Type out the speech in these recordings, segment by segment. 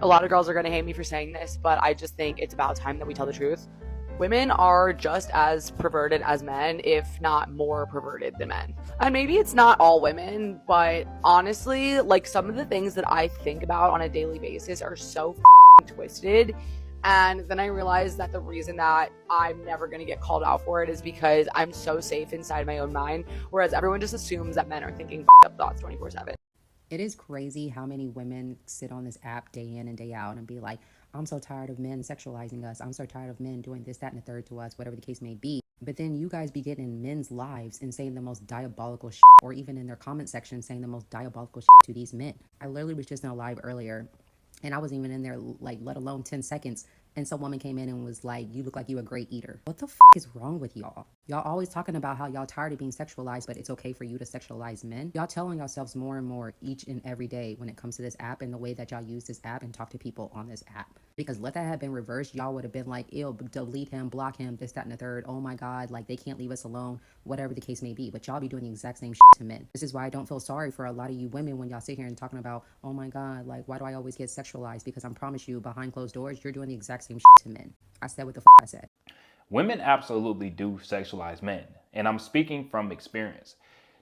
A lot of girls are going to hate me for saying this, but I just think it's about time that we tell the truth. Women are just as perverted as men, if not more perverted than men. And maybe it's not all women, but honestly, like, some of the things that I think about on a daily basis are so twisted. And then I realized that the reason that I'm never going to get called out for it is because I'm so safe inside my own mind, whereas everyone just assumes that men are thinking up thoughts 24/7. It is crazy how many women sit on this app day in and day out and be like, I'm so tired of men sexualizing us. I'm so tired of men doing this, that, and the third to us, whatever the case may be. But then you guys be getting in men's lives and saying the most diabolical shit, or even in their comment section saying the most diabolical shit to these men. I literally was just in a live earlier, and I wasn't even in there, like, let alone 10 seconds. And some woman came in and was like, you look like you a great eater. What the is wrong with y'all? Y'all always talking about how y'all tired of being sexualized, but it's okay for you to sexualize men. Y'all telling yourselves more and more each and every day when it comes to this app and the way that y'all use this app and talk to people on this app. Because let that have been reversed, y'all would have been like, ew, delete him, block him, this, that, and the third. Oh my God, like, they can't leave us alone, whatever the case may be. But y'all be doing the exact same shit to men. This is why I don't feel sorry for a lot of you women when y'all sit here and talking about, oh my God, like, why do I always get sexualized? Because I promise you, behind closed doors, you're doing the exact same shit to men. I said what the I said. Women absolutely do sexualize men, and I'm speaking from experience.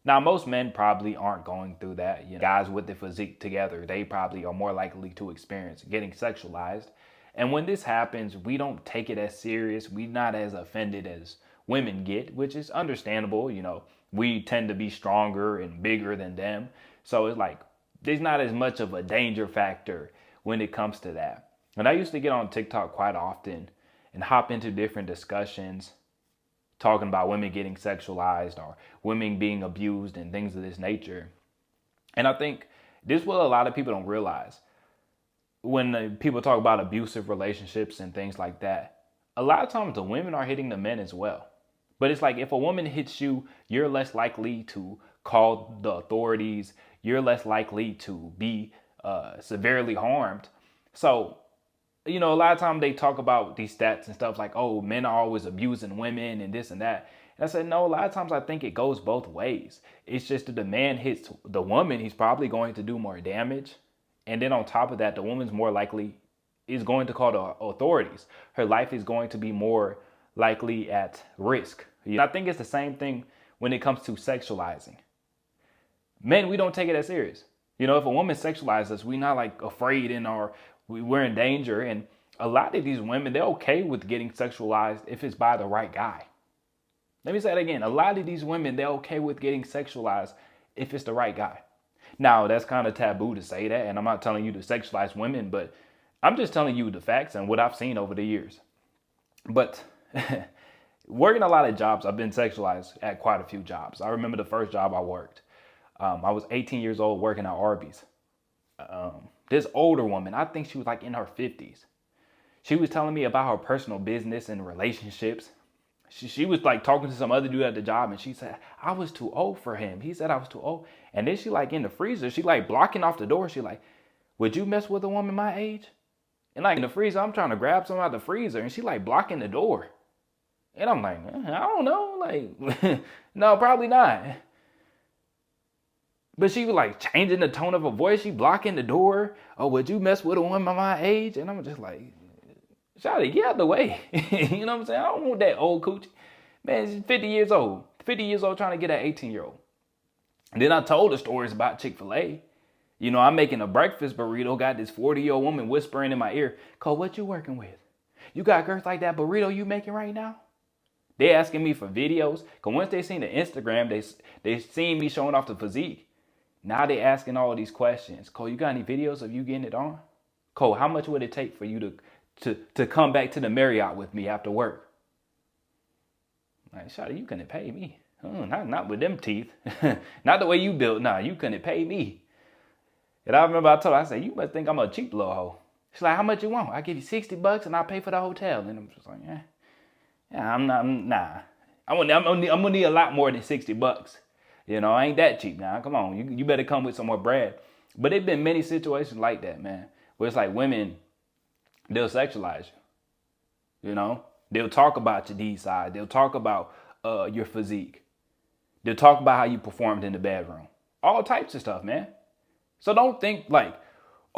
Now, most men probably aren't going through that. You know, guys with the physique together, they probably are more likely to experience getting sexualized. And when this happens, we don't take it as serious. We're not as offended as women get, which is understandable. You know, we tend to be stronger and bigger than them. So it's like, there's not as much of a danger factor when it comes to that. And I used to get on TikTok quite often and hop into different discussions talking about women getting sexualized or women being abused and things of this nature. And I think this is what a lot of people don't realize. When people talk about abusive relationships and things like that, a lot of times the women are hitting the men as well. But it's like, if a woman hits you, you're less likely to call the authorities. You're less likely to be severely harmed. So, you know, a lot of times they talk about these stats and stuff like, oh, men are always abusing women and this and that. And I said, no, a lot of times I think it goes both ways. It's just that the man hits the woman, he's probably going to do more damage. And then on top of that, the woman's more likely is going to call the authorities. Her life is going to be more likely at risk. I think it's the same thing when it comes to sexualizing. Men, we don't take it as serious. You know, if a woman sexualizes us, we're not like afraid we're in danger. And a lot of these women, they're okay with getting sexualized if it's by the right guy. Let me say that again. A lot of these women, they're okay with getting sexualized if it's the right guy. Now, that's kind of taboo to say that, and I'm not telling you to sexualize women, but I'm just telling you the facts and what I've seen over the years. But working a lot of jobs, I've been sexualized at quite a few jobs. I remember the first job I worked. I was 18 years old working at Arby's. This older woman, I think she was like in her 50s. She was telling me about her personal business and relationships. She was like talking to some other dude at the job, and she said, I was too old for him. He said I was too old. And then she like in the freezer, she like blocking off the door. She like, would you mess with a woman my age? And like in the freezer, I'm trying to grab something out the freezer, and she like blocking the door. And I'm like, I don't know. Like, no, probably not. But she was like changing the tone of her voice. She blocking the door. Oh, would you mess with a woman my age? And I'm just like, Shawty, get out of the way. You know what I'm saying? I don't want that old coochie. Man, she's 50 years old. 50 years old trying to get an 18-year-old. And then I told her stories about Chick-fil-A. You know, I'm making a breakfast burrito. Got this 40-year-old woman whispering in my ear, Cole, what you working with? You got girls like that burrito you making right now? They asking me for videos. Because once they seen the Instagram, they seen me showing off the physique. Now they asking all these questions. Cole, you got any videos of you getting it on? Cole, how much would it take for you to come back to the Marriott with me after work? Like, Shawty, you couldn't pay me. Not with them teeth. Not the way you built. Nah, you couldn't pay me. And I remember I told her, I said, you must think I'm a cheap little hoe. She's like, how much you want? I give you $60 and I'll pay for the hotel. And I'm just like, yeah, nah. I'm gonna need a lot more than $60. You know, I ain't that cheap now. Come on, you better come with some more bread. But there've been many situations like that, man, where it's like women, they'll sexualize you. You know, they'll talk about your D side. They'll talk about your physique. They'll talk about how you performed in the bedroom. All types of stuff, man. So don't think like,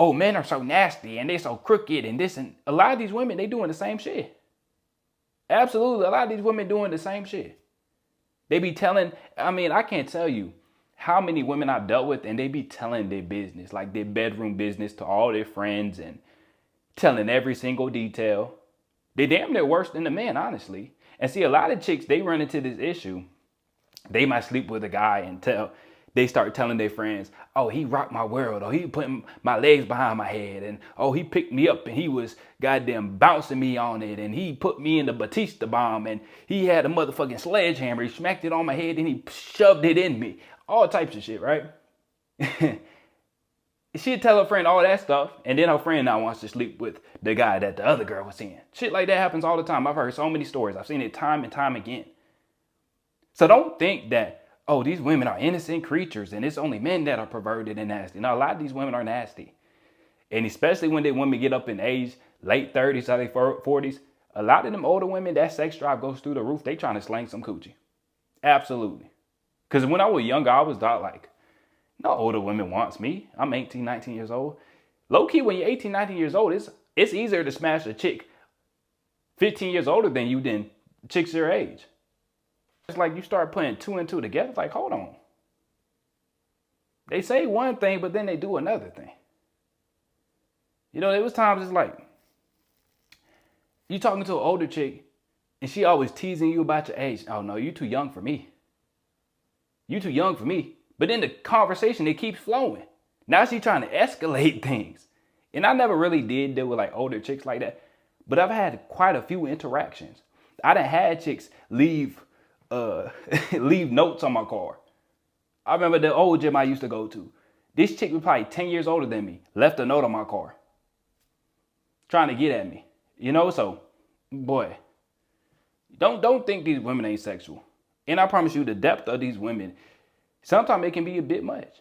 oh, men are so nasty and they're so crooked and this, and a lot of these women, they doing the same shit. Absolutely, a lot of these women doing the same shit. They be telling, I mean, I can't tell you how many women I've dealt with, and they be telling their business, like their bedroom business, to all their friends and telling every single detail. They damn near worse than the men, honestly. And see, a lot of chicks, they run into this issue. They might sleep with a guy and they start telling their friends, oh, he rocked my world, or he put my legs behind my head, and oh, he picked me up and he was goddamn bouncing me on it, and he put me in the Batista bomb, and he had a motherfucking sledgehammer, he smacked it on my head and he shoved it in me. All types of shit, right? She'd tell her friend all that stuff, and then her friend now wants to sleep with the guy that the other girl was seeing. Shit like that happens all the time. I've heard so many stories. I've seen it time and time again. So don't think that, oh, these women are innocent creatures and it's only men that are perverted and nasty. No, a lot of these women are nasty. And especially when the women get up in age, late 30s, early 40s, a lot of them older women, that sex drive goes through the roof. They trying to slang some coochie. Absolutely. Because when I was younger, I was thought like, no older woman wants me. I'm 18, 19 years old. Low key, when you're 18, 19 years old, it's easier to smash a chick 15 years older than you than chicks your age. It's like you start putting two and two together. It's like, hold on. They say one thing, but then they do another thing. You know, there was times it's like, you talking to an older chick, and she always teasing you about your age. Oh, no, you too young for me. You too young for me. But then the conversation, it keeps flowing. Now she's trying to escalate things. And I never really did deal with like older chicks like that. But I've had quite a few interactions. I done had chicks leave leave notes on my car. I remember the old gym I used to go to. This chick was probably 10 years older than me. Left a note on my car. Trying to get at me. You know, so, boy. Don't think these women ain't sexual. And I promise you, the depth of these women, sometimes it can be a bit much.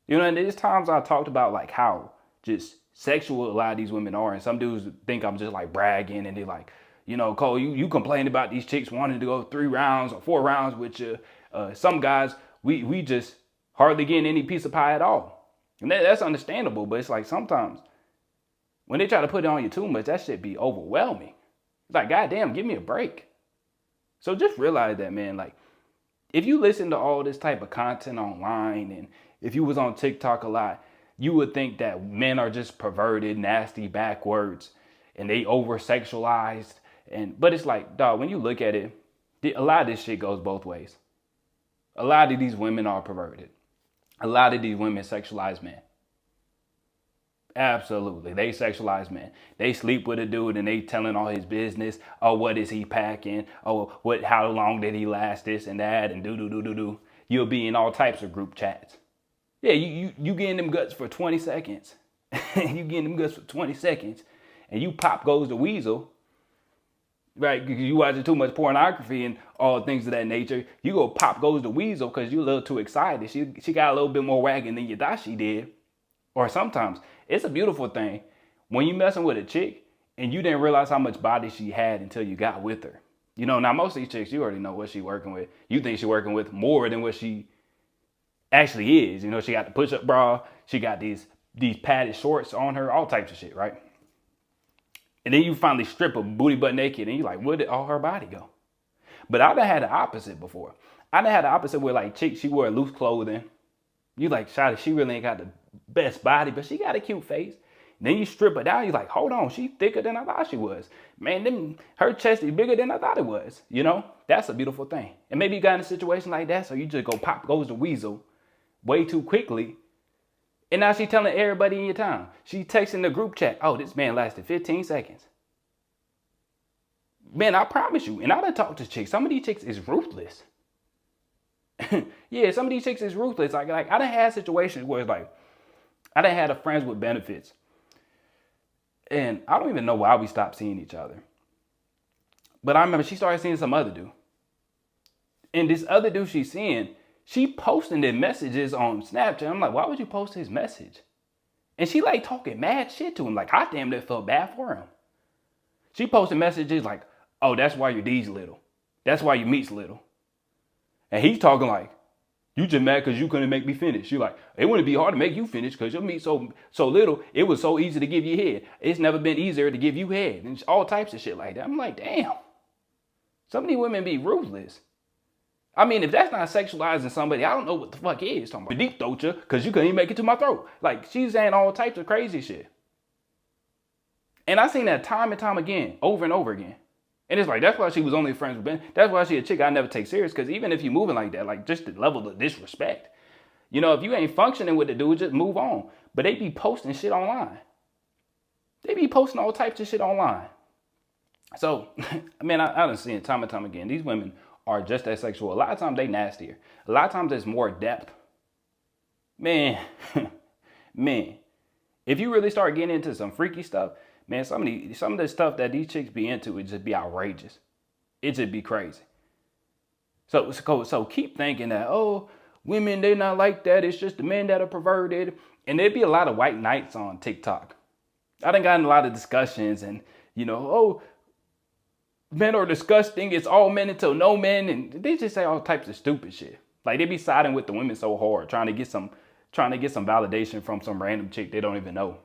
You know, and there's times I talked about like how just sexual a lot of these women are. And some dudes think I'm just like bragging, and they're like, you know, Cole, you complain about these chicks wanting to go 3 rounds or 4 rounds with you. Some guys, we just hardly getting any piece of pie at all. And that's understandable, but it's like sometimes when they try to put it on you too much, that shit be overwhelming. It's like, goddamn, give me a break. So just realize that, man, like, if you listen to all this type of content online, and if you was on TikTok a lot, you would think that men are just perverted, nasty, backwards, and they over-sexualized. But it's like, dog, when you look at it, a lot of this shit goes both ways. A lot of these women are perverted. A lot of these women sexualize men. Absolutely. They sexualize men. They sleep with a dude and they telling all his business. Oh, what is he packing? Oh, how long did he last, this and that, and do. You'll be in all types of group chats. Yeah, you getting them guts for 20 seconds. You getting them guts for 20 seconds. And you pop goes the weasel. Right, because you watching too much pornography and all things of that nature. You go pop goes the weasel because you a little too excited. She got a little bit more wagging than you thought she did. Or sometimes it's a beautiful thing when you messing with a chick and you didn't realize how much body she had until you got with her. You know, now most of these chicks, you already know what she working with. You think she working with more than what she actually is. You know, she got the push-up bra. She got these padded shorts on her, all types of shit, right? And then you finally strip her booty butt naked and you're like, where did all her body go? But I done had the opposite before. I done had the opposite where like chicks, she wore loose clothing. You like, shawty, she really ain't got the best body, but she got a cute face. And then you strip her down, you're like, hold on, she thicker than I thought she was. Man, her chest is bigger than I thought it was. You know, that's a beautiful thing. And maybe you got in a situation like that, so you just go pop goes the weasel way too quickly. And now she telling everybody in your town. She texting the group chat, oh, this man lasted 15 seconds. Man, I promise you, and I done talked to chicks. Some of these chicks is ruthless. Yeah, some of these chicks is ruthless. Like I done had situations where it's like, I done had a friends with benefits. And I don't even know why we stopped seeing each other. But I remember she started seeing some other dude. And this other dude she's seeing, she posting their messages on Snapchat. I'm like, why would you post his message? And she like talking mad shit to him. Like, I damn near felt bad for him. She posted messages like, oh, that's why your D's little. That's why your meat's little. And he's talking like, You just mad because you couldn't make me finish. You're like, it wouldn't be hard to make you finish because your meat so little. It was so easy to give you head. It's never been easier to give you head. And all types of shit like that. I'm like, damn. Some of these women be ruthless. I mean, if that's not sexualizing somebody, I don't know what the fuck is. Talking about deep throat you because you couldn't even make it to my throat. Like, she's saying all types of crazy shit. And I seen that time and time again, over and over again. And it's like, that's why she was only friends with Ben. That's why she a chick I never take serious. Because even if you moving like that, like just the level of disrespect. You know, if you ain't functioning with the dude, just move on. But they be posting shit online. They be posting all types of shit online. So, I mean, I done seen it time and time again. These women are just as sexual. A lot of times they nastier. A lot of times there's more depth. Man, man, if you really start getting into some freaky stuff, man, some of the stuff that these chicks be into, it just be outrageous. It just be crazy. So keep thinking that, oh, women, they're not like that. It's just the men that are perverted. And there'd be a lot of white knights on TikTok. I done gotten a lot of discussions and, you know, oh, men are disgusting. It's all men until no men. And they just say all types of stupid shit. Like they be siding with the women so hard, trying to get some validation from some random chick they don't even know.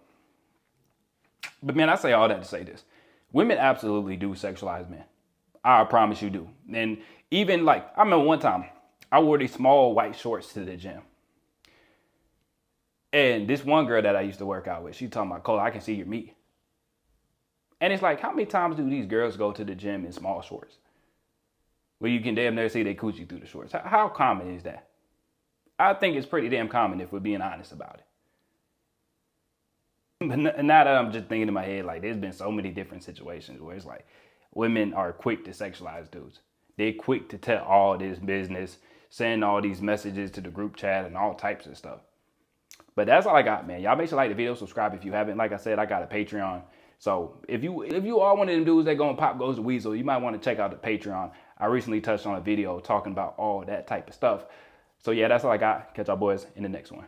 But man, I say all that to say this. Women absolutely do sexualize men. I promise you do. And even like, I remember one time I wore these small white shorts to the gym. And this one girl that I used to work out with, she talking about, Cole, I can see your meat. And it's like, how many times do these girls go to the gym in small shorts? Where you can damn near see their coochie through the shorts. How common is that? I think it's pretty damn common if we're being honest about it. But now that I'm just thinking in my head, like there's been so many different situations where it's like women are quick to sexualize dudes. They're quick to tell all this business, send all these messages to the group chat and all types of stuff. But that's all I got, man. Y'all make sure to like the video, subscribe if you haven't. Like I said, I got a Patreon. So if you are one of them dudes that going pop goes to weasel, you might want to check out the Patreon. I recently touched on a video talking about all that type of stuff. So yeah, that's all I got. Catch y'all boys in the next one.